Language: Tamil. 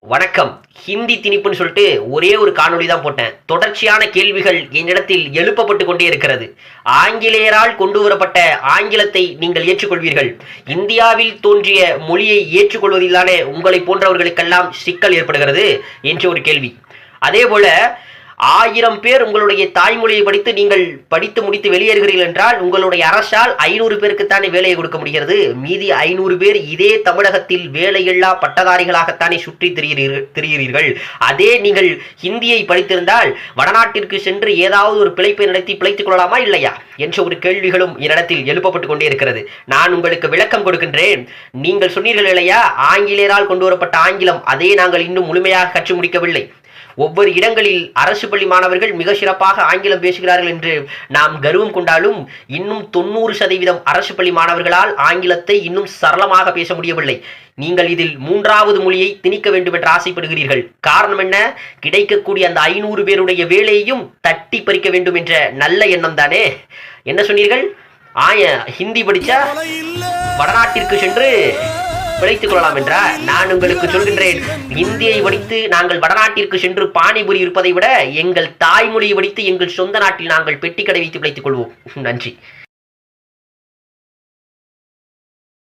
வணக்கம். ஹிந்தி திணிப்புன்னு சொல்லிட்டு ஒரே ஒரு காணொளி தான் போட்டேன். தொடர்ச்சியான கேள்விகள் என்னிடத்தில் எழுப்பப்பட்டு கொண்டே இருக்கிறது. ஆங்கிலேயரால் கொண்டு வரப்பட்ட ஆங்கிலத்தை நீங்கள் ஏற்றுக்கொள்வீர்கள். இந்தியாவில் தோன்றிய மொழியை ஏற்றுக்கொள்வதில்தானே உங்களை போன்றவர்களுக்கெல்லாம் சிக்கல் ஏற்படுகிறது என்ற ஒரு கேள்வி. அதேபோல 1000 பேர் உங்களுடைய தாய்மொழியை படித்து நீங்கள் படித்து முடித்து வெளியேறுகிறீர்கள் என்றால் உங்களுடைய அரசால் 500 பேருக்குத்தானே வேலையை கொடுக்க முடிகிறது. மீதி 500 பேர் இதே தமிழகத்தில் வேலையில்லா பட்டதாரிகளாகத்தானே சுற்றி திரிகிறீர்கள். அதே நீங்கள் ஹிந்தியை படித்திருந்தால் வடநாட்டிற்கு சென்று ஏதாவது ஒரு பிழைப்பை நடத்தி பிழைத்துக் கொள்ளலாமா இல்லையா என்ற ஒரு கேள்விகளும் என்னிடத்தில் எழுப்பப்பட்டு கொண்டே இருக்கிறது. நான் உங்களுக்கு விளக்கம் கொடுக்கின்றேன். நீங்கள் சொன்னீர்கள் இல்லையா, ஆங்கிலேயரால் கொண்டு வரப்பட்ட ஆங்கிலம் அதை நாங்கள் இன்னும் முழுமையாக கற்று முடிக்கவில்லை. ஒவ்வொரு இடங்களில் அரசு பள்ளி மாணவர்கள் மிக சிறப்பாக ஆங்கிலம் பேசுகிறார்கள் என்று நாம் கர்வம் கொண்டாலும் இன்னும் 90% அரசு பள்ளி மாணவர்களால் ஆங்கிலத்தை இன்னும் சரளமாக பேச முடியவில்லை. நீங்கள் இதில் 3வது மொழியை திணிக்க வேண்டும் என்று ஆசைப்படுகிறீர்கள். காரணம் என்ன? கிடைக்கக்கூடிய அந்த 500 பேருடைய வேலையையும் தட்டி பறிக்க வேண்டும் என்ற நல்ல எண்ணம் தானே. என்ன சொன்னீர்கள்? ஹிந்தி படிச்சா வடநாட்டிற்கு சென்று பிழைத்துக் கொள்ளலாம் என்றா? நான் உங்களுக்கு சொல்கின்றேன், இந்தியை படித்து நாங்கள் வடநாட்டிற்கு சென்று பானிபுரி இருப்பதை விட எங்கள் தாய்மொழியை படித்து எங்கள் சொந்த நாட்டில் நாங்கள் பெட்டி கடை வைத்து பிழைத்துக் கொள்வோம். நன்றி.